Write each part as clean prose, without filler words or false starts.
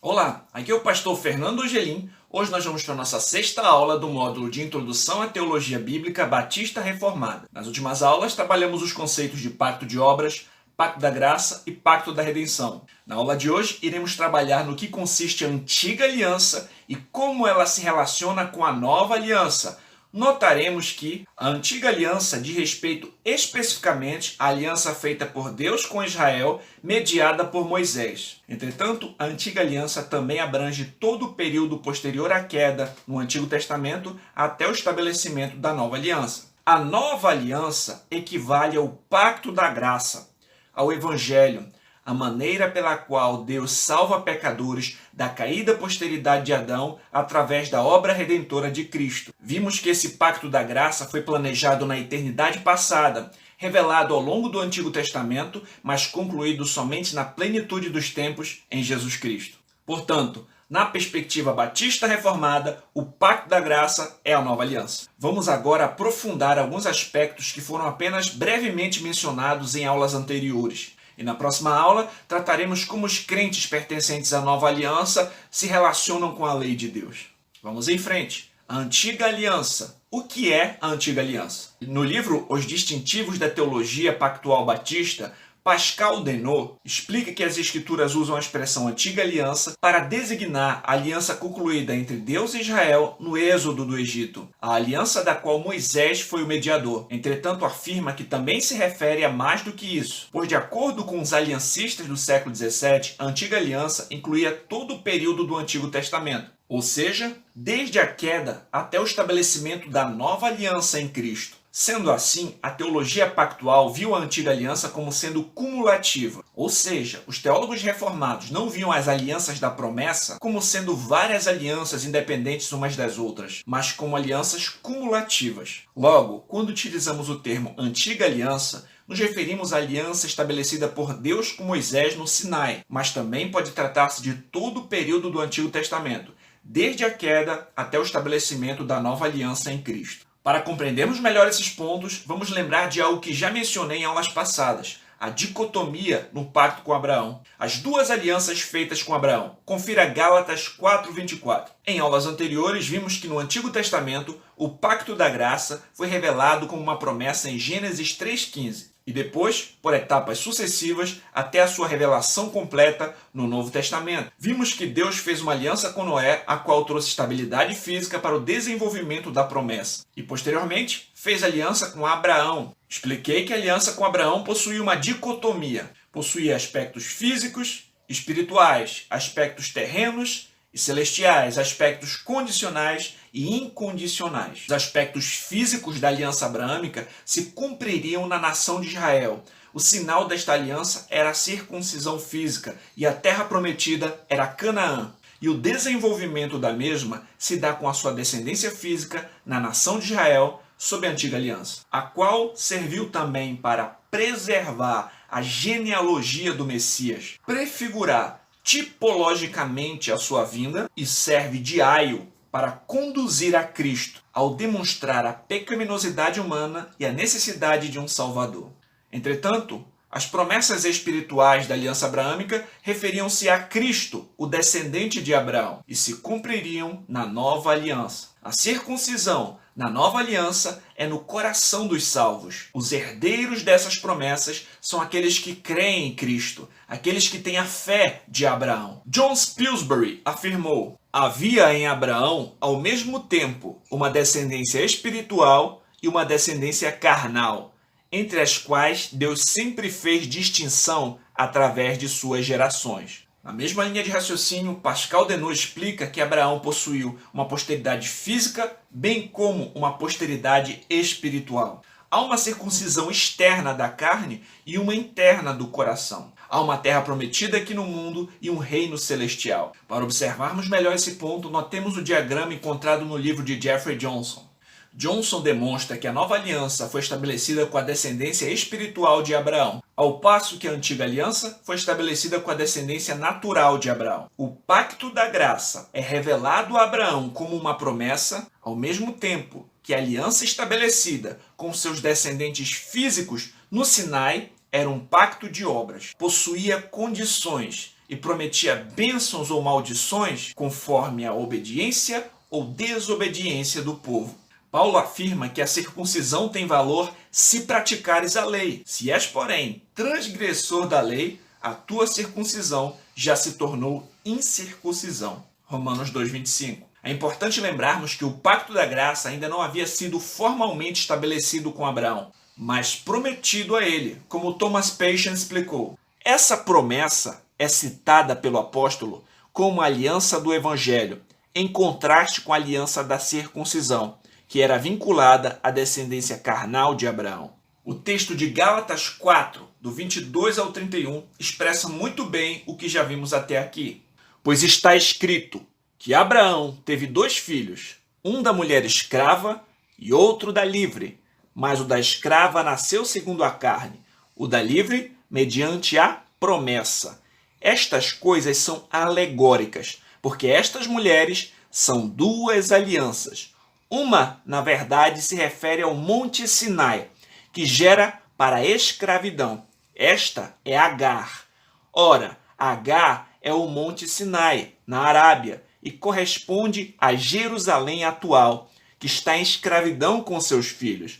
Olá, aqui é o pastor Fernando Angelim. Hoje nós vamos para a nossa sexta aula do módulo de Introdução à Teologia Bíblica Batista Reformada. Nas últimas aulas, trabalhamos os conceitos de pacto de obras, pacto da graça e pacto da redenção. Na aula de hoje, iremos trabalhar no que consiste a antiga aliança e como ela se relaciona com a nova aliança. Notaremos que a antiga aliança diz respeito especificamente à aliança feita por Deus com Israel, mediada por Moisés. Entretanto, a antiga aliança também abrange todo o período posterior à queda no Antigo Testamento até o estabelecimento da nova aliança. A nova aliança equivale ao pacto da graça, ao Evangelho, a maneira pela qual Deus salva pecadores da caída posteridade de Adão através da obra redentora de Cristo. Vimos que esse pacto da graça foi planejado na eternidade passada, revelado ao longo do Antigo Testamento, mas concluído somente na plenitude dos tempos em Jesus Cristo. Portanto, na perspectiva batista reformada, o pacto da graça é a nova aliança. Vamos agora aprofundar alguns aspectos que foram apenas brevemente mencionados em aulas anteriores. E na próxima aula, trataremos como os crentes pertencentes à nova aliança se relacionam com a lei de Deus. Vamos em frente. A antiga aliança. O que é a antiga aliança? No livro Os Distintivos da Teologia Pactual Batista, Pascal Denot explica que as Escrituras usam a expressão antiga aliança para designar a aliança concluída entre Deus e Israel no êxodo do Egito, a aliança da qual Moisés foi o mediador. Entretanto, afirma que também se refere a mais do que isso, pois de acordo com os aliancistas do século XVII, a antiga aliança incluía todo o período do Antigo Testamento, ou seja, desde a queda até o estabelecimento da nova aliança em Cristo. Sendo assim, a teologia pactual viu a antiga aliança como sendo cumulativa, ou seja, os teólogos reformados não viam as alianças da promessa como sendo várias alianças independentes umas das outras, mas como alianças cumulativas. Logo, quando utilizamos o termo antiga aliança, nos referimos à aliança estabelecida por Deus com Moisés no Sinai, mas também pode tratar-se de todo o período do Antigo Testamento, desde a queda até o estabelecimento da nova aliança em Cristo. Para compreendermos melhor esses pontos, vamos lembrar de algo que já mencionei em aulas passadas, a dicotomia no pacto com Abraão. As duas alianças feitas com Abraão. Confira Gálatas 4:24. Em aulas anteriores, vimos que no Antigo Testamento, o pacto da graça foi revelado como uma promessa em Gênesis 3:15. E depois, por etapas sucessivas, até a sua revelação completa no Novo Testamento. Vimos que Deus fez uma aliança com Noé, a qual trouxe estabilidade física para o desenvolvimento da promessa. E posteriormente, fez aliança com Abraão. Expliquei que a aliança com Abraão possuía uma dicotomia. Possuía aspectos físicos, espirituais, aspectos terrenos e celestiais, aspectos condicionais e incondicionais. Os aspectos físicos da aliança abraâmica se cumpririam na nação de Israel. O sinal desta aliança era a circuncisão física e a terra prometida era Canaã. E o desenvolvimento da mesma se dá com a sua descendência física na nação de Israel sob a antiga aliança, a qual serviu também para preservar a genealogia do Messias, prefigurar tipologicamente a sua vinda e serve de aio para conduzir a Cristo ao demonstrar a pecaminosidade humana e a necessidade de um Salvador. Entretanto, as promessas espirituais da aliança abraâmica referiam-se a Cristo, o descendente de Abraão, e se cumpririam na nova aliança. A circuncisão na nova aliança é no coração dos salvos. Os herdeiros dessas promessas são aqueles que creem em Cristo, aqueles que têm a fé de Abraão. John Pillsbury afirmou: havia em Abraão, ao mesmo tempo, uma descendência espiritual e uma descendência carnal, entre as quais Deus sempre fez distinção através de suas gerações. Na mesma linha de raciocínio, Pascal Denot explica que Abraão possuiu uma posteridade física, bem como uma posteridade espiritual. Há uma circuncisão externa da carne e uma interna do coração. Há uma terra prometida aqui no mundo e um reino celestial. Para observarmos melhor esse ponto, notemos o diagrama encontrado no livro de Jeffrey Johnson. Johnson demonstra que a nova aliança foi estabelecida com a descendência espiritual de Abraão, ao passo que a antiga aliança foi estabelecida com a descendência natural de Abraão. O pacto da graça é revelado a Abraão como uma promessa, ao mesmo tempo que a aliança estabelecida com seus descendentes físicos no Sinai era um pacto de obras, possuía condições e prometia bênçãos ou maldições conforme a obediência ou desobediência do povo. Paulo afirma que a circuncisão tem valor se praticares a lei. Se és, porém, transgressor da lei, a tua circuncisão já se tornou incircuncisão. Romanos 2,25. É importante lembrarmos que o pacto da graça ainda não havia sido formalmente estabelecido com Abraão, mas prometido a ele, como Thomas Paine explicou. Essa promessa é citada pelo apóstolo como a aliança do evangelho, em contraste com a aliança da circuncisão, que era vinculada à descendência carnal de Abraão. O texto de Gálatas 4, do 22 ao 31, expressa muito bem o que já vimos até aqui. Pois está escrito que Abraão teve 2 filhos, um da mulher escrava e outro da livre, mas o da escrava nasceu segundo a carne, o da livre mediante a promessa. Estas coisas são alegóricas, porque estas mulheres são 2 alianças. Uma, na verdade, se refere ao Monte Sinai, que gera para a escravidão. Esta é Agar. Ora, Agar é o Monte Sinai, na Arábia, e corresponde a Jerusalém atual, que está em escravidão com seus filhos.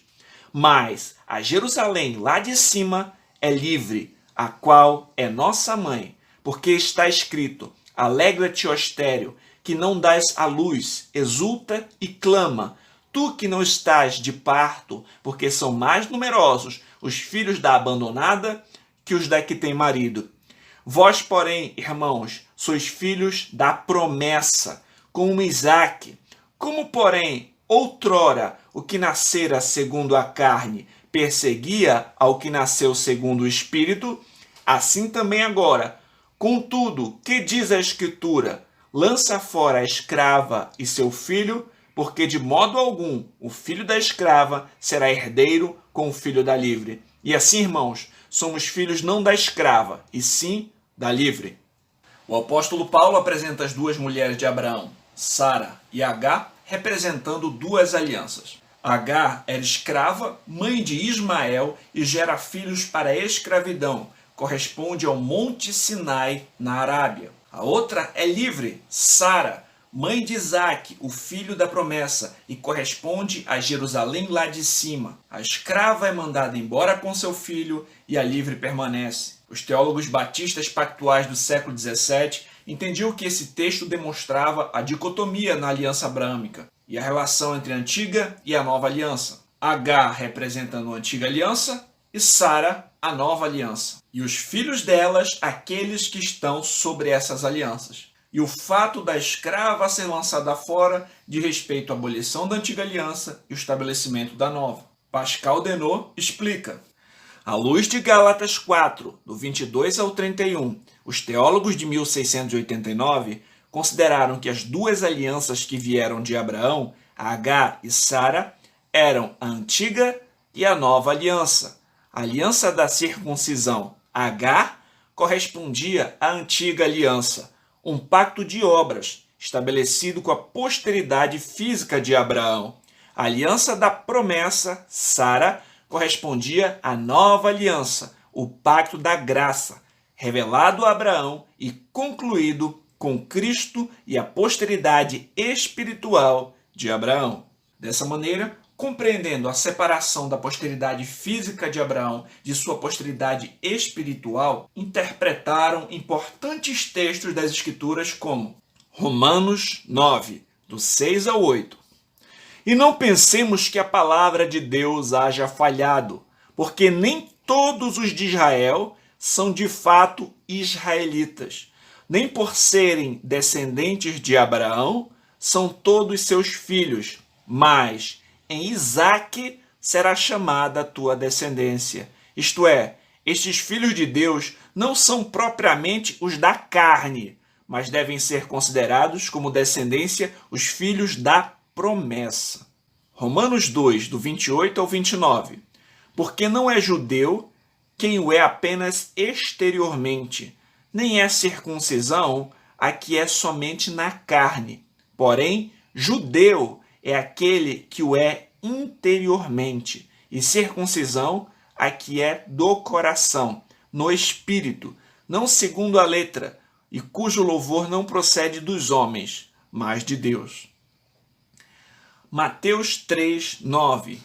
Mas a Jerusalém lá de cima é livre, a qual é nossa mãe, porque está escrito: alegra-te, ó estéril, que não dás à luz, exulta e clama, tu que não estás de parto, porque são mais numerosos os filhos da abandonada que os da que tem marido. Vós, porém, irmãos, sois filhos da promessa, como Isaque. Como, porém, outrora o que nascera segundo a carne perseguia ao que nasceu segundo o Espírito, assim também agora. Contudo, que diz a Escritura? Lança fora a escrava e seu filho, porque de modo algum o filho da escrava será herdeiro com o filho da livre. E assim, irmãos, somos filhos não da escrava, e sim da livre. O apóstolo Paulo apresenta as 2 mulheres de Abraão, Sara e Agar, representando 2 alianças. Agar era escrava, mãe de Ismael, e gera filhos para a escravidão, corresponde ao Monte Sinai, na Arábia. A outra é livre, Sara, mãe de Isaque, o filho da promessa, e corresponde a Jerusalém lá de cima. A escrava é mandada embora com seu filho e a livre permanece. Os teólogos batistas pactuais do século XVII entendiam que esse texto demonstrava a dicotomia na aliança abrâmica e a relação entre a antiga e a nova aliança. Agar representando a antiga aliança e Sara a nova aliança. E os filhos delas, aqueles que estão sobre essas alianças. E o fato da escrava ser lançada fora diz respeito à abolição da antiga aliança e o estabelecimento da nova. Pascal Denot explica: à luz de Gálatas 4, do 22 ao 31, os teólogos de 1689 consideraram que as 2 alianças que vieram de Abraão, Agar e Sara, eram a antiga e a nova aliança. A aliança da circuncisão, Agar, correspondia à antiga aliança, um pacto de obras estabelecido com a posteridade física de Abraão. A aliança da promessa, Sara, correspondia à nova aliança, o pacto da graça, revelado a Abraão e concluído com Cristo e a posteridade espiritual de Abraão. Dessa maneira, compreendendo a separação da posteridade física de Abraão de sua posteridade espiritual, interpretaram importantes textos das Escrituras como Romanos 9, do 6 ao 8. E não pensemos que a palavra de Deus haja falhado, porque nem todos os de Israel são de fato israelitas, nem por serem descendentes de Abraão são todos seus filhos, mas em Isaque será chamada a tua descendência. Isto é, estes filhos de Deus não são propriamente os da carne, mas devem ser considerados como descendência os filhos da promessa. Romanos 2, do 28 ao 29. Porque não é judeu quem o é apenas exteriormente, nem é circuncisão a que é somente na carne. Porém, judeu é aquele que o é interiormente, e circuncisão a que é do coração, no espírito, não segundo a letra, e cujo louvor não procede dos homens, mas de Deus. Mateus 3, 9.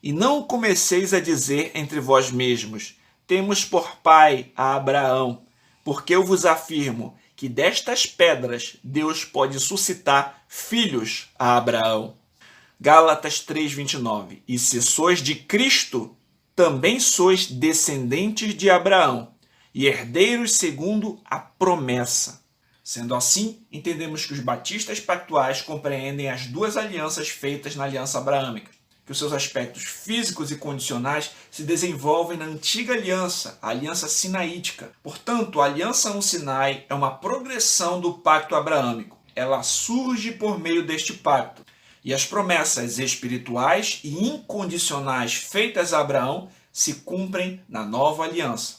E não comeceis a dizer entre vós mesmos, temos por pai a Abraão, porque eu vos afirmo que destas pedras Deus pode suscitar filhos a Abraão. Gálatas 3, 29. E se sois de Cristo, também sois descendentes de Abraão, e herdeiros segundo a promessa. Sendo assim, entendemos que os batistas pactuais compreendem as duas alianças feitas na aliança abraâmica, que os seus aspectos físicos e condicionais se desenvolvem na antiga aliança, a aliança sinaítica. Portanto, a aliança no Sinai é uma progressão do pacto abraâmico. Ela surge por meio deste pacto. E as promessas espirituais e incondicionais feitas a Abraão se cumprem na nova aliança.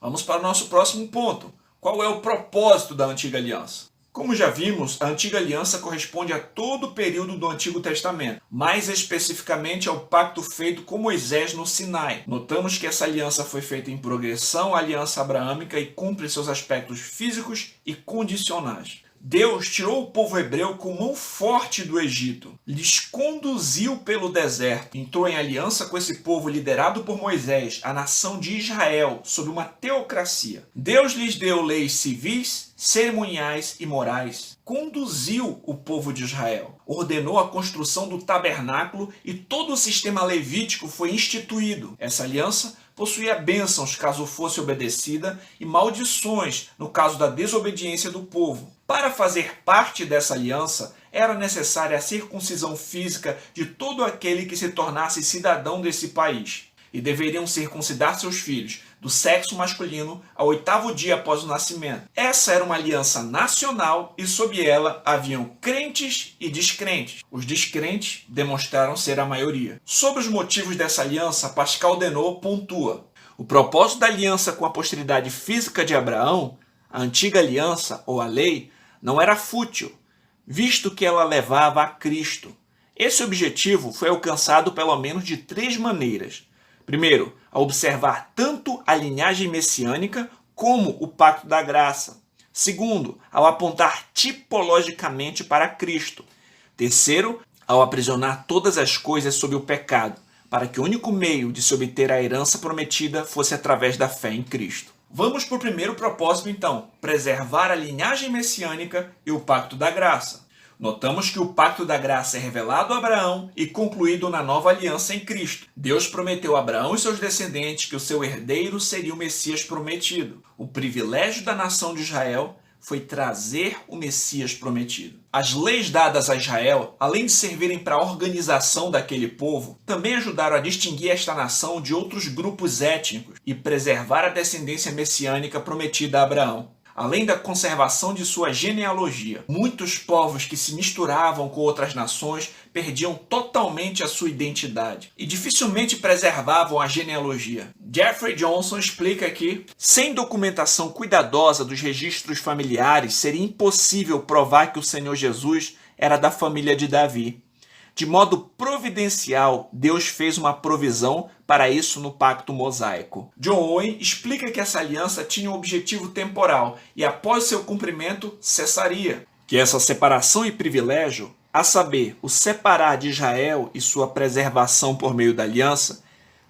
Vamos para o nosso próximo ponto. Qual é o propósito da antiga aliança? Como já vimos, a antiga aliança corresponde a todo o período do Antigo Testamento, mais especificamente ao pacto feito com Moisés no Sinai. Notamos que essa aliança foi feita em progressão à aliança abraâmica e cumpre seus aspectos físicos e condicionais. Deus tirou o povo hebreu com mão forte do Egito, lhes conduziu pelo deserto, entrou em aliança com esse povo liderado por Moisés, a nação de Israel, sob uma teocracia. Deus lhes deu leis civis, cerimoniais e morais. Conduziu o povo de Israel, ordenou a construção do tabernáculo e todo o sistema levítico foi instituído. Essa aliança possuía bênçãos caso fosse obedecida e maldições no caso da desobediência do povo. Para fazer parte dessa aliança, era necessária a circuncisão física de todo aquele que se tornasse cidadão desse país. E deveriam circuncidar seus filhos do sexo masculino ao 8º dia após o nascimento. Essa era uma aliança nacional e sob ela haviam crentes e descrentes. Os descrentes demonstraram ser a maioria. Sobre os motivos dessa aliança, Pascal Denot pontua: o propósito da aliança com a posteridade física de Abraão, a antiga aliança ou a lei, não era fútil, visto que ela levava a Cristo. Esse objetivo foi alcançado pelo menos de 3 maneiras. Primeiro, a observar tanto a linhagem messiânica como o pacto da graça. Segundo, ao apontar tipologicamente para Cristo. Terceiro, ao aprisionar todas as coisas sob o pecado, para que o único meio de se obter a herança prometida fosse através da fé em Cristo. Vamos para o primeiro propósito, então: preservar a linhagem messiânica e o pacto da graça. Notamos que o pacto da graça é revelado a Abraão e concluído na nova aliança em Cristo. Deus prometeu a Abraão e seus descendentes que o seu herdeiro seria o Messias prometido. O privilégio da nação de Israel foi trazer o Messias prometido. As leis dadas a Israel, além de servirem para a organização daquele povo, também ajudaram a distinguir esta nação de outros grupos étnicos e preservar a descendência messiânica prometida a Abraão. Além da conservação de sua genealogia, muitos povos que se misturavam com outras nações perdiam totalmente a sua identidade e dificilmente preservavam a genealogia. Jeffrey Johnson explica que, sem documentação cuidadosa dos registros familiares, seria impossível provar que o Senhor Jesus era da família de Davi. De modo providencial, Deus fez uma provisão para isso no pacto mosaico. John Owen explica que essa aliança tinha um objetivo temporal e após seu cumprimento cessaria. Que essa separação e privilégio, a saber, o separar de Israel e sua preservação por meio da aliança,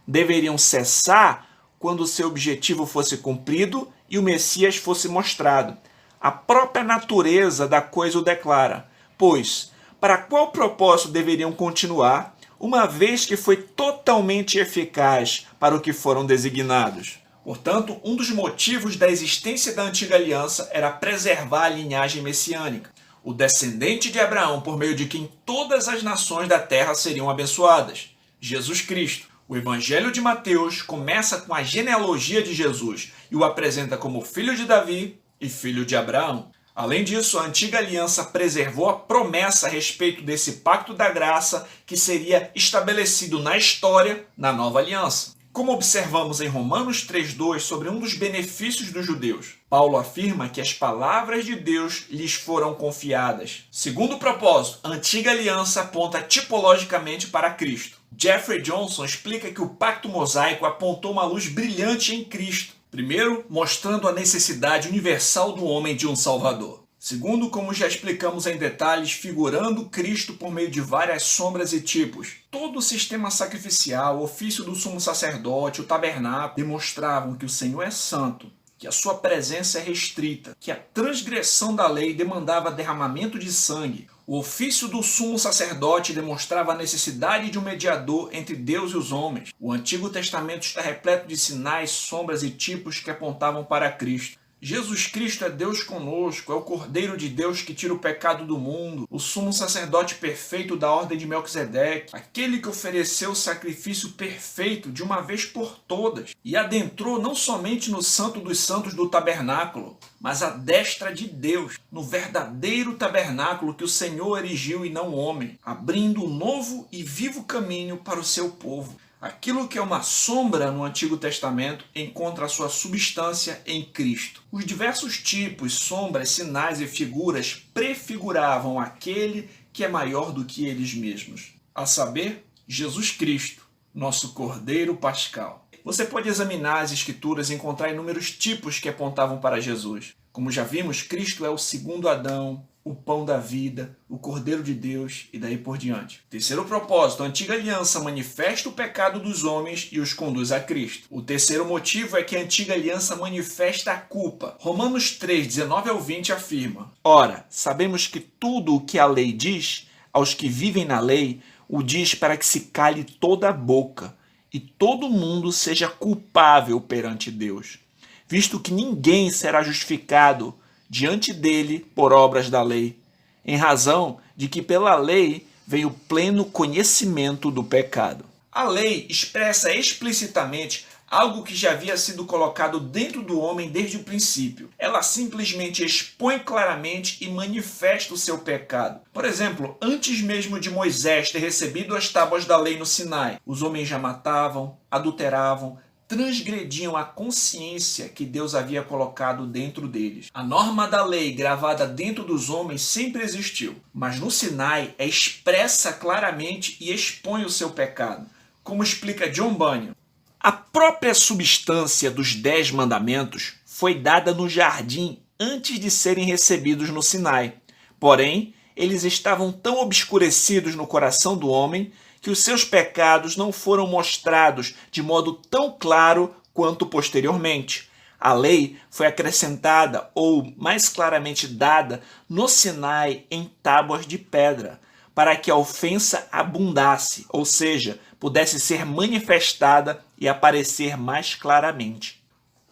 deveriam cessar quando seu objetivo fosse cumprido e o Messias fosse mostrado. A própria natureza da coisa o declara, pois para qual propósito deveriam continuar, uma vez que foi totalmente eficaz para o que foram designados? Portanto, um dos motivos da existência da antiga aliança era preservar a linhagem messiânica, o descendente de Abraão por meio de quem todas as nações da terra seriam abençoadas, Jesus Cristo. O Evangelho de Mateus começa com a genealogia de Jesus e o apresenta como filho de Davi e filho de Abraão. Além disso, a antiga aliança preservou a promessa a respeito desse pacto da graça que seria estabelecido na história na nova aliança. Como observamos em Romanos 3,2 sobre um dos benefícios dos judeus, Paulo afirma que as palavras de Deus lhes foram confiadas. Segundo o propósito, a antiga aliança aponta tipologicamente para Cristo. Jeffrey Johnson explica que o pacto mosaico apontou uma luz brilhante em Cristo. Primeiro, mostrando a necessidade universal do homem de um Salvador. Segundo, como já explicamos em detalhes, figurando Cristo por meio de várias sombras e tipos. Todo o sistema sacrificial, o ofício do sumo sacerdote, o tabernáculo, demonstravam que o Senhor é santo, que a sua presença é restrita, que a transgressão da lei demandava derramamento de sangue. O ofício do sumo sacerdote demonstrava a necessidade de um mediador entre Deus e os homens. O Antigo Testamento está repleto de sinais, sombras e tipos que apontavam para Cristo. Jesus Cristo é Deus conosco, é o Cordeiro de Deus que tira o pecado do mundo, o sumo sacerdote perfeito da ordem de Melquisedeque, aquele que ofereceu o sacrifício perfeito de uma vez por todas e adentrou não somente no Santo dos Santos do tabernáculo, mas à destra de Deus, no verdadeiro tabernáculo que o Senhor erigiu e não o homem, abrindo um novo e vivo caminho para o seu povo. Aquilo que é uma sombra no Antigo Testamento encontra a sua substância em Cristo. Os diversos tipos, sombras, sinais e figuras prefiguravam aquele que é maior do que eles mesmos, a saber, Jesus Cristo, nosso Cordeiro Pascal. Você pode examinar as Escrituras e encontrar inúmeros tipos que apontavam para Jesus. Como já vimos, Cristo é o segundo Adão, o pão da vida, o Cordeiro de Deus e daí por diante. Terceiro propósito, a antiga aliança manifesta o pecado dos homens e os conduz a Cristo. O terceiro motivo é que a antiga aliança manifesta a culpa. Romanos 3, 19 ao 20 afirma: Ora, sabemos que tudo o que a lei diz, aos que vivem na lei, o diz para que se cale toda a boca e todo mundo seja culpável perante Deus, visto que ninguém será justificado diante dele por obras da lei, em razão de que pela lei veio o pleno conhecimento do pecado. A lei expressa explicitamente algo que já havia sido colocado dentro do homem desde o princípio. Ela simplesmente expõe claramente e manifesta o seu pecado. Por exemplo, antes mesmo de Moisés ter recebido as tábuas da lei no Sinai, os homens já matavam, adulteravam, transgrediam a consciência que Deus havia colocado dentro deles. A norma da lei gravada dentro dos homens sempre existiu, mas no Sinai é expressa claramente e expõe o seu pecado, como explica John Bunyan. A própria substância dos 10 mandamentos foi dada no jardim antes de serem recebidos no Sinai. Porém, eles estavam tão obscurecidos no coração do homem que os seus pecados não foram mostrados de modo tão claro quanto posteriormente. A lei foi acrescentada, ou mais claramente dada, no Sinai em tábuas de pedra, para que a ofensa abundasse, ou seja, pudesse ser manifestada e aparecer mais claramente.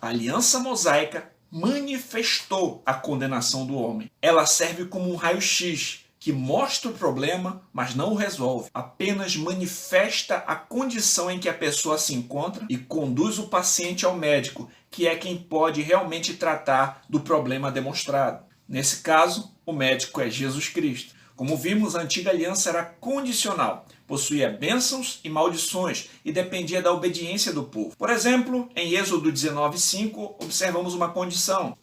A aliança mosaica manifestou a condenação do homem. Ela serve como um raio-x, que mostra o problema, mas não o resolve. Apenas manifesta a condição em que a pessoa se encontra e conduz o paciente ao médico, que é quem pode realmente tratar do problema demonstrado. Nesse caso, o médico é Jesus Cristo. Como vimos, a antiga aliança era condicional, possuía bênçãos e maldições e dependia da obediência do povo. Por exemplo, em Êxodo 19:5, observamos uma condição.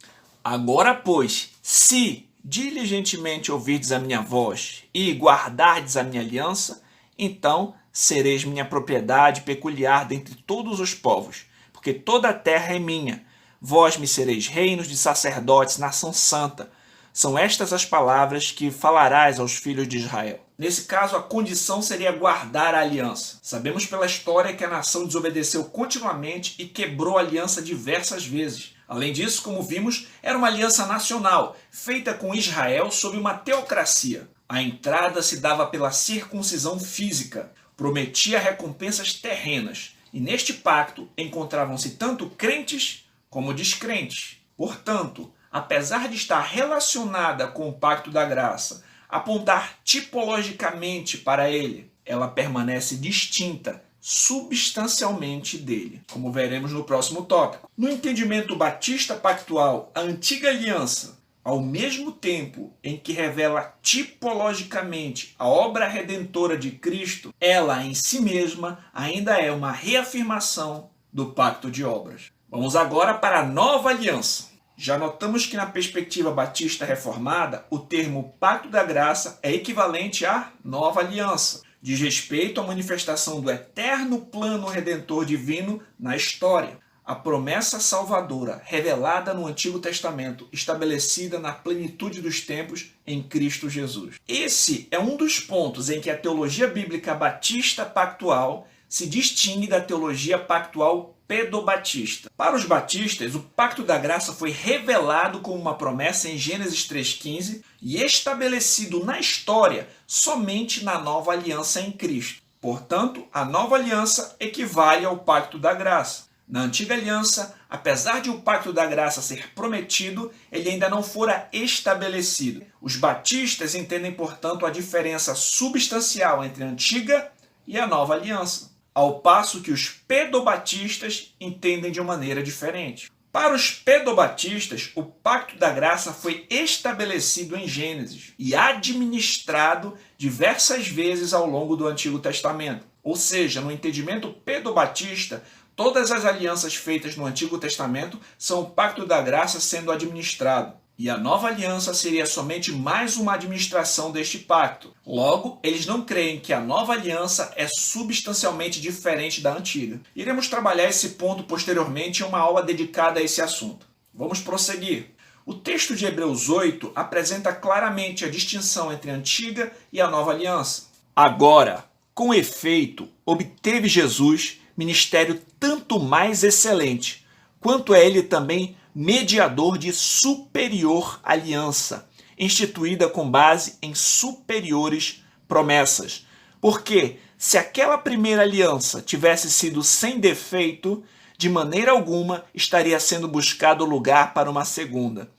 Agora, pois, se diligentemente ouvirdes a minha voz e guardardes a minha aliança, então sereis minha propriedade peculiar dentre todos os povos, porque toda a terra é minha. Vós me sereis reinos de sacerdotes, nação santa. São estas as palavras que falarás aos filhos de Israel. Nesse caso, a condição seria guardar a aliança. Sabemos pela história que a nação desobedeceu continuamente e quebrou a aliança diversas vezes. Além disso, como vimos, era uma aliança nacional, feita com Israel sob uma teocracia. A entrada se dava pela circuncisão física, prometia recompensas terrenas, e neste pacto encontravam-se tanto crentes como descrentes. Portanto, apesar de estar relacionada com o pacto da graça, apontar tipologicamente para ele, ela permanece distinta substancialmente dele, como veremos no próximo tópico. No entendimento batista pactual, a antiga aliança, ao mesmo tempo em que revela tipologicamente a obra redentora de Cristo, ela em si mesma ainda é uma reafirmação do pacto de obras. Vamos agora para a nova aliança. Já notamos que na perspectiva batista reformada, o termo pacto da graça é equivalente à nova aliança. Diz respeito à manifestação do eterno plano redentor divino na história. a promessa salvadora revelada no Antigo Testamento, estabelecida na plenitude dos tempos em Cristo Jesus. Esse é um dos pontos em que a teologia bíblica batista pactual se distingue da teologia pactual pedobatista. Para os batistas, o pacto da graça foi revelado como uma promessa em Gênesis 3,15 e estabelecido na história somente na nova aliança em Cristo. Portanto, a nova aliança equivale ao pacto da graça. Na antiga aliança, apesar de o pacto da graça ser prometido, ele ainda não fora estabelecido. Os batistas entendem, portanto, a diferença substancial entre a antiga e a nova aliança, ao passo que os pedobatistas entendem de uma maneira diferente. Para os pedobatistas, o pacto da graça foi estabelecido em Gênesis e administrado diversas vezes ao longo do Antigo Testamento. Ou seja, no entendimento pedobatista, todas as alianças feitas no Antigo Testamento são o pacto da graça sendo administrado. E a nova aliança seria somente mais uma administração deste pacto. Logo, eles não creem que a nova aliança é substancialmente diferente da antiga. Iremos trabalhar esse ponto posteriormente em uma aula dedicada a esse assunto. Vamos prosseguir. O texto de Hebreus 8 apresenta claramente a distinção entre a antiga e a nova aliança. Agora, com efeito, obteve Jesus ministério tanto mais excelente, quanto é ele também mediador de superior aliança, instituída com base em superiores promessas. Porque se aquela primeira aliança tivesse sido sem defeito, de maneira alguma estaria sendo buscado lugar para uma segunda.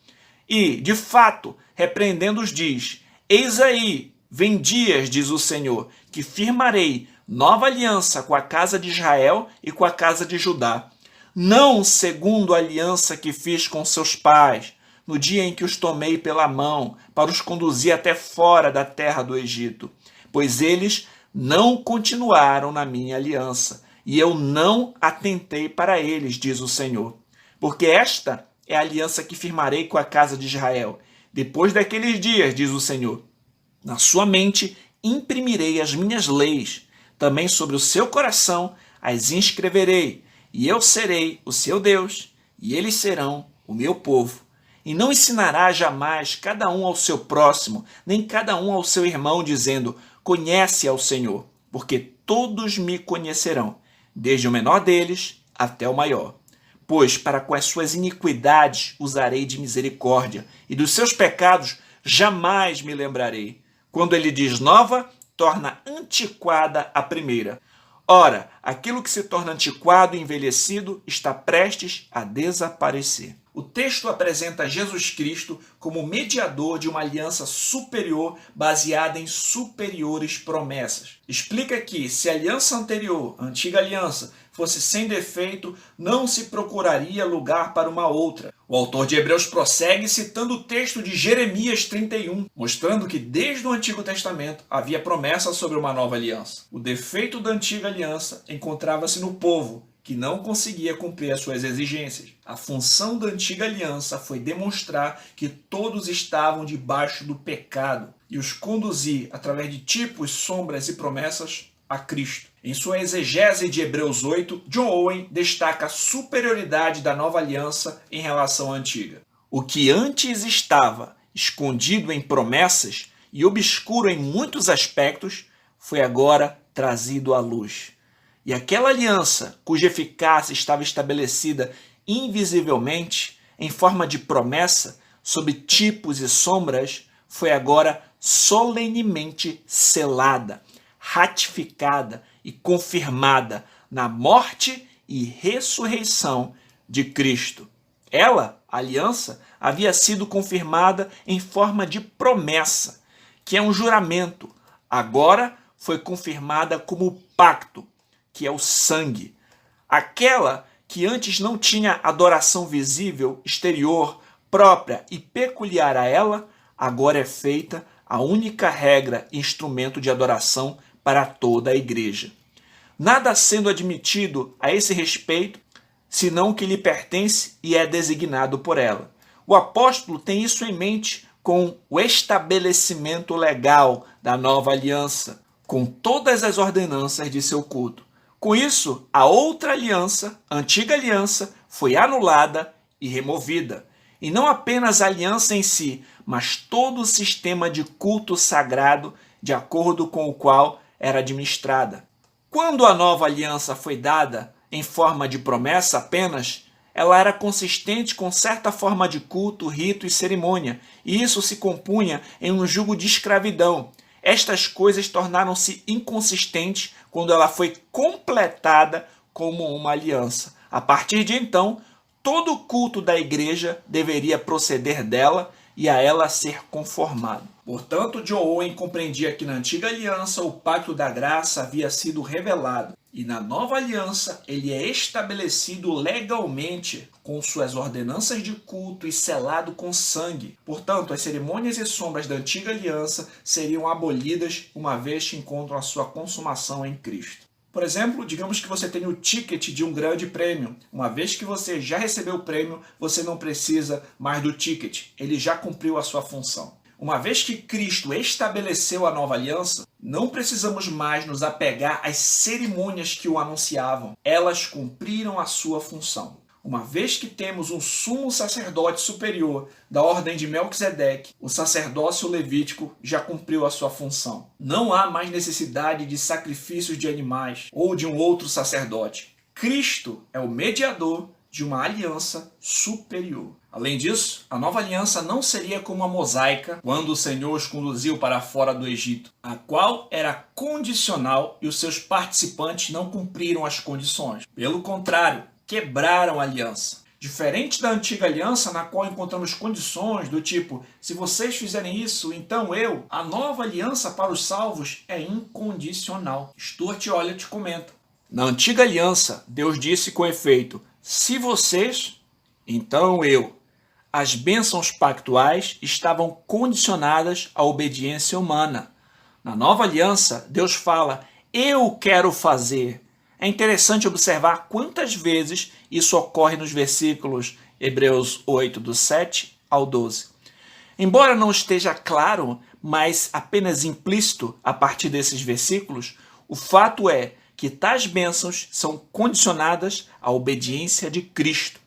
E, de fato, repreendendo-os diz: eis aí, vem dias, diz o Senhor, que firmarei nova aliança com a casa de Israel e com a casa de Judá. Não segundo a aliança que fiz com seus pais, no dia em que os tomei pela mão, para os conduzir até fora da terra do Egito. Pois eles não continuaram na minha aliança, e eu não atentei para eles, diz o Senhor. Porque esta é a aliança que firmarei com a casa de Israel. Depois daqueles dias, diz o Senhor, na sua mente imprimirei as minhas leis, também sobre o seu coração as inscreverei, e eu serei o seu Deus, e eles serão o meu povo. E não ensinará jamais cada um ao seu próximo, nem cada um ao seu irmão, dizendo: conhece ao Senhor, porque todos me conhecerão, desde o menor deles até o maior. Pois para com as suas iniquidades usarei de misericórdia, e dos seus pecados jamais me lembrarei. Quando ele diz nova, torna antiquada a primeira. Ora, aquilo que se torna antiquado e envelhecido está prestes a desaparecer. O texto apresenta Jesus Cristo como mediador de uma aliança superior baseada em superiores promessas. Explica que se a aliança anterior, a antiga aliança, fosse sem defeito, não se procuraria lugar para uma outra. O autor de Hebreus prossegue citando o texto de Jeremias 31, mostrando que desde o Antigo Testamento havia promessa sobre uma nova aliança. O defeito da antiga aliança encontrava-se no povo, que não conseguia cumprir as suas exigências. A função da antiga aliança foi demonstrar que todos estavam debaixo do pecado e os conduzir, através de tipos, sombras e promessas, a Cristo. Em sua exegese de Hebreus 8, John Owen destaca a superioridade da nova aliança em relação à antiga. O que antes estava escondido em promessas e obscuro em muitos aspectos, foi agora trazido à luz. E aquela aliança, cuja eficácia estava estabelecida invisivelmente, em forma de promessa, sob tipos e sombras, foi agora solenemente selada, ratificada e confirmada na morte e ressurreição de Cristo. Ela, a aliança, havia sido confirmada em forma de promessa, que é um juramento. Agora foi confirmada como pacto, que é o sangue. Aquela que antes não tinha adoração visível, exterior, própria e peculiar a ela, agora é feita a única regra e instrumento de adoração para toda a igreja. Nada sendo admitido a esse respeito, senão o que lhe pertence e é designado por ela. O apóstolo tem isso em mente com o estabelecimento legal da nova aliança, com todas as ordenanças de seu culto. Com isso, a outra aliança, a antiga aliança, foi anulada e removida. E não apenas a aliança em si, mas todo o sistema de culto sagrado de acordo com o qual era administrada. Quando a nova aliança foi dada em forma de promessa apenas, ela era consistente com certa forma de culto, rito e cerimônia, e isso se compunha em um jugo de escravidão. Estas coisas tornaram-se inconsistentes quando ela foi completada como uma aliança. A partir de então, todo o culto da igreja deveria proceder dela e a ela ser conformado. Portanto, John Owen compreendia que na antiga aliança o pacto da graça havia sido revelado e na nova aliança ele é estabelecido legalmente com suas ordenanças de culto e selado com sangue. Portanto, as cerimônias e sombras da antiga aliança seriam abolidas uma vez que encontram a sua consumação em Cristo. Por exemplo, digamos que você tem o ticket de um grande prêmio. Uma vez que você já recebeu o prêmio, você não precisa mais do ticket. Ele já cumpriu a sua função. Uma vez que Cristo estabeleceu a nova aliança, não precisamos mais nos apegar às cerimônias que o anunciavam. Elas cumpriram a sua função. Uma vez que temos um sumo sacerdote superior da ordem de Melquisedeque, o sacerdócio levítico já cumpriu a sua função. Não há mais necessidade de sacrifícios de animais ou de um outro sacerdote. Cristo é o mediador de uma aliança superior. Além disso, a nova aliança não seria como a mosaica, quando o Senhor os conduziu para fora do Egito, a qual era condicional e os seus participantes não cumpriram as condições. Pelo contrário, quebraram a aliança. Diferente da antiga aliança, na qual encontramos condições do tipo, se vocês fizerem isso, então eu. A nova aliança para os salvos é incondicional. Stuart Olyott comenta. Na antiga aliança, Deus disse com efeito, se vocês, então eu. As bênçãos pactuais estavam condicionadas à obediência humana. Na nova aliança, Deus fala, eu quero fazer. É interessante observar quantas vezes isso ocorre nos versículos Hebreus 8, do 7 ao 12. Embora não esteja claro, mas apenas implícito a partir desses versículos, o fato é que tais bênçãos são condicionadas à obediência de Cristo.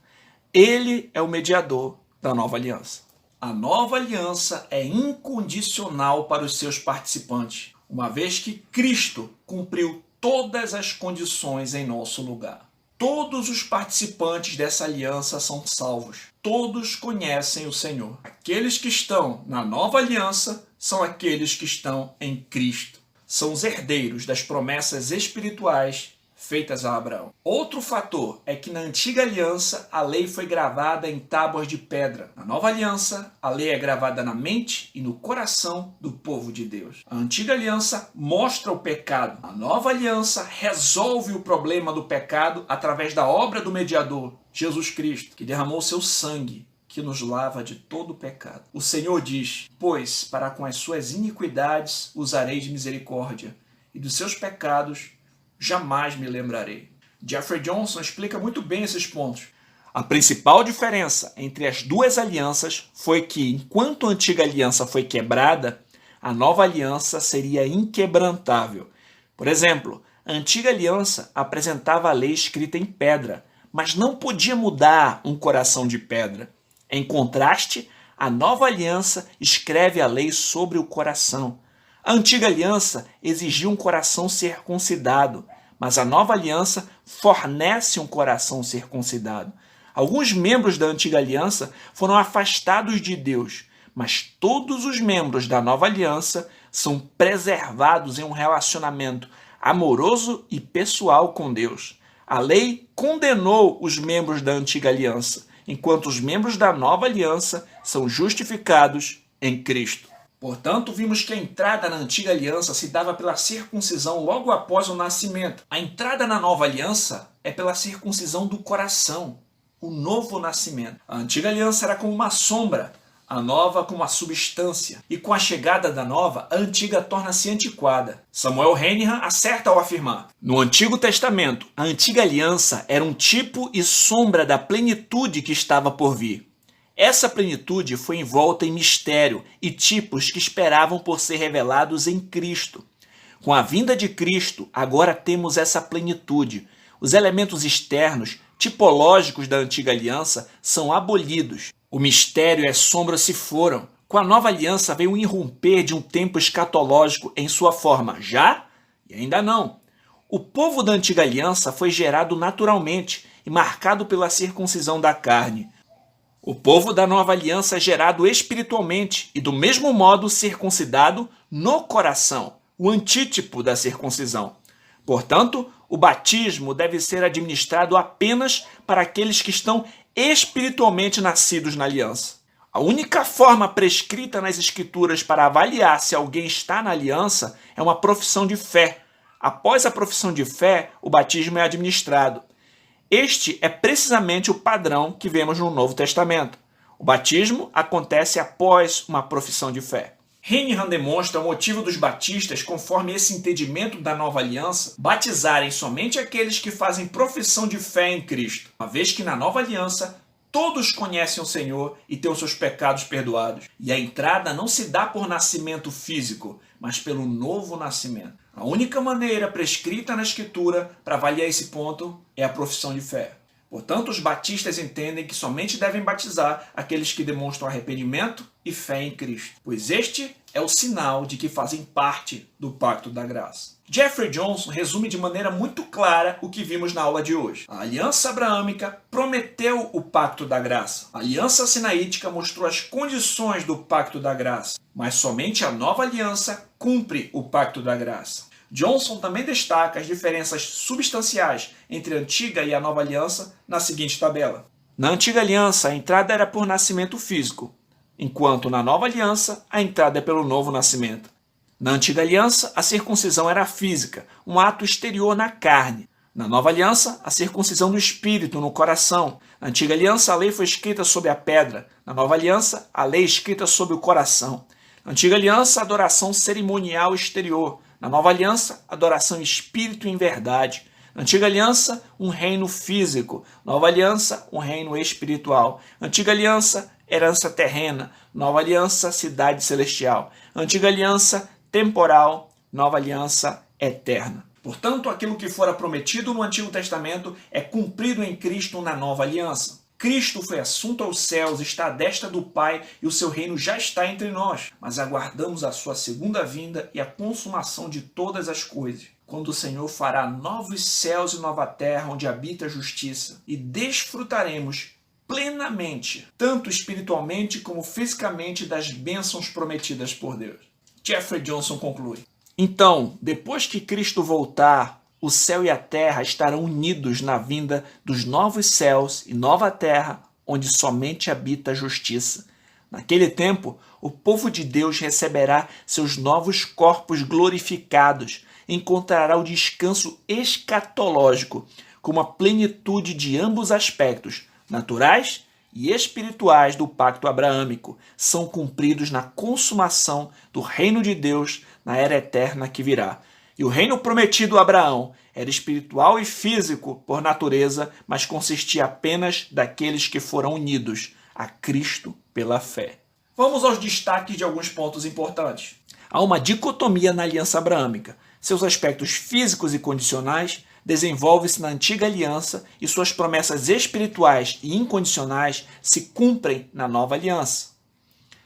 Ele é o mediador da nova aliança. A nova aliança é incondicional para os seus participantes, uma vez que Cristo cumpriu todas as condições em nosso lugar. Todos os participantes dessa aliança são salvos. Todos conhecem o Senhor. Aqueles que estão na nova aliança são aqueles que estão em Cristo. São os herdeiros das promessas espirituais feitas a Abraão. Outro fator é que na antiga aliança a lei foi gravada em tábuas de pedra. Na nova aliança, a lei é gravada na mente e no coração do povo de Deus. A antiga aliança mostra o pecado. A nova aliança resolve o problema do pecado através da obra do mediador, Jesus Cristo, que derramou seu sangue, que nos lava de todo o pecado. O Senhor diz, pois para com as suas iniquidades usarei de misericórdia, e dos seus pecados jamais me lembrarei. Jeffrey Johnson explica muito bem esses pontos. A principal diferença entre as duas alianças foi que, enquanto a antiga aliança foi quebrada, a nova aliança seria inquebrantável. Por exemplo, a antiga aliança apresentava a lei escrita em pedra, mas não podia mudar um coração de pedra. Em contraste, a nova aliança escreve a lei sobre o coração. A antiga aliança exigia um coração circuncidado, mas a nova aliança fornece um coração circuncidado. Alguns membros da antiga aliança foram afastados de Deus, mas todos os membros da nova aliança são preservados em um relacionamento amoroso e pessoal com Deus. A lei condenou os membros da antiga aliança, enquanto os membros da nova aliança são justificados em Cristo. Portanto, vimos que a entrada na antiga aliança se dava pela circuncisão logo após o nascimento. A entrada na nova aliança é pela circuncisão do coração, o novo nascimento. A antiga aliança era como uma sombra, a nova como uma substância. E com a chegada da nova, a antiga torna-se antiquada. Samuel Henihan acerta ao afirmar: no Antigo Testamento, a antiga aliança era um tipo e sombra da plenitude que estava por vir. Essa plenitude foi envolta em mistério e tipos que esperavam por ser revelados em Cristo. Com a vinda de Cristo, agora temos essa plenitude. Os elementos externos tipológicos da antiga aliança são abolidos. O mistério e as sombras se foram. Com a nova aliança veio o irromper de um tempo escatológico em sua forma já e ainda não. O povo da antiga aliança foi gerado naturalmente e marcado pela circuncisão da carne. O povo da nova aliança é gerado espiritualmente e do mesmo modo circuncidado no coração, o antítipo da circuncisão. Portanto, o batismo deve ser administrado apenas para aqueles que estão espiritualmente nascidos na aliança. A única forma prescrita nas Escrituras para avaliar se alguém está na aliança é uma profissão de fé. Após a profissão de fé, o batismo é administrado. Este é precisamente o padrão que vemos no Novo Testamento. O batismo acontece após uma profissão de fé. Henihan demonstra o motivo dos batistas, conforme esse entendimento da nova aliança, batizarem somente aqueles que fazem profissão de fé em Cristo, uma vez que na nova aliança todos conhecem o Senhor e têm os seus pecados perdoados. E a entrada não se dá por nascimento físico, mas pelo novo nascimento. A única maneira prescrita na Escritura para avaliar esse ponto é a profissão de fé. Portanto, os batistas entendem que somente devem batizar aqueles que demonstram arrependimento e fé em Cristo, pois este é o sinal de que fazem parte do pacto da graça. Jeffrey Johnson resume de maneira muito clara o que vimos na aula de hoje. A aliança abraâmica prometeu o pacto da graça. A aliança sinaítica mostrou as condições do pacto da graça, mas somente a nova aliança cumpre o pacto da graça. Johnson também destaca as diferenças substanciais entre a antiga e a nova aliança na seguinte tabela. Na antiga aliança, a entrada era por nascimento físico, enquanto na nova aliança, a entrada é pelo novo nascimento. Na antiga aliança, a circuncisão era física, um ato exterior na carne. Na nova aliança, a circuncisão do espírito, no coração. Na antiga aliança, a lei foi escrita sobre a pedra. Na nova aliança, a lei é escrita sobre o coração. Na antiga aliança, a adoração cerimonial exterior. Na nova aliança, adoração em espírito e em verdade. Na antiga aliança, um reino físico. Nova aliança, um reino espiritual. Antiga aliança, herança terrena. Nova aliança, cidade celestial. Antiga aliança, temporal. Nova aliança, eterna. Portanto, aquilo que fora prometido no Antigo Testamento é cumprido em Cristo na nova aliança. Cristo foi assunto aos céus, está à destra do Pai e o seu reino já está entre nós. Mas aguardamos a sua segunda vinda e a consumação de todas as coisas, quando o Senhor fará novos céus e nova terra onde habita a justiça, e desfrutaremos plenamente, tanto espiritualmente como fisicamente, das bênçãos prometidas por Deus. Jeffrey Johnson conclui. Então, depois que Cristo voltar, o céu e a terra estarão unidos na vinda dos novos céus e nova terra, onde somente habita a justiça. Naquele tempo, o povo de Deus receberá seus novos corpos glorificados, encontrará o descanso escatológico, com a plenitude de ambos aspectos, naturais e espirituais do pacto abraâmico, são cumpridos na consumação do reino de Deus na era eterna que virá. E o reino prometido a Abraão era espiritual e físico por natureza, mas consistia apenas daqueles que foram unidos a Cristo pela fé. Vamos aos destaques de alguns pontos importantes. Há uma dicotomia na aliança abraâmica. Seus aspectos físicos e condicionais desenvolvem-se na antiga aliança e suas promessas espirituais e incondicionais se cumprem na nova aliança.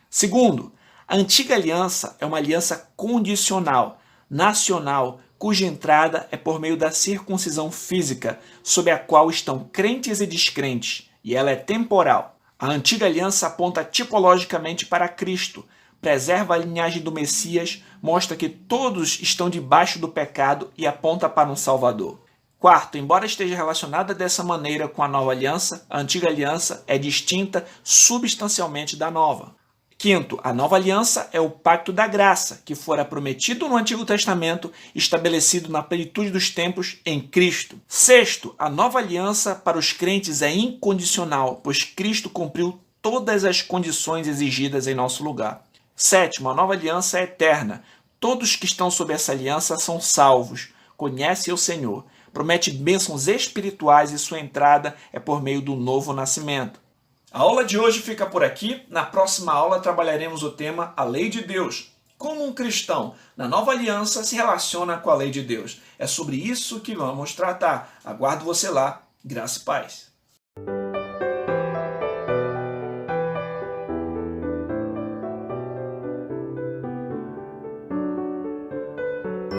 Segundo, a antiga aliança é uma aliança condicional, nacional, cuja entrada é por meio da circuncisão física, sob a qual estão crentes e descrentes, e ela é temporal. A antiga aliança aponta tipologicamente para Cristo, preserva a linhagem do Messias, mostra que todos estão debaixo do pecado e aponta para um Salvador. Quarto, embora esteja relacionada dessa maneira com a nova aliança, a antiga aliança é distinta substancialmente da nova. Quinto, a nova aliança é o pacto da graça, que fora prometido no Antigo Testamento, estabelecido na plenitude dos tempos em Cristo. Sexto, a nova aliança para os crentes é incondicional, pois Cristo cumpriu todas as condições exigidas em nosso lugar. Sétimo, a nova aliança é eterna. Todos que estão sob essa aliança são salvos, conhecem o Senhor, promete bênçãos espirituais e sua entrada é por meio do novo nascimento. A aula de hoje fica por aqui. Na próxima aula trabalharemos o tema A Lei de Deus. Como um cristão na nova aliança se relaciona com a lei de Deus. É sobre isso que vamos tratar. Aguardo você lá Graça e paz.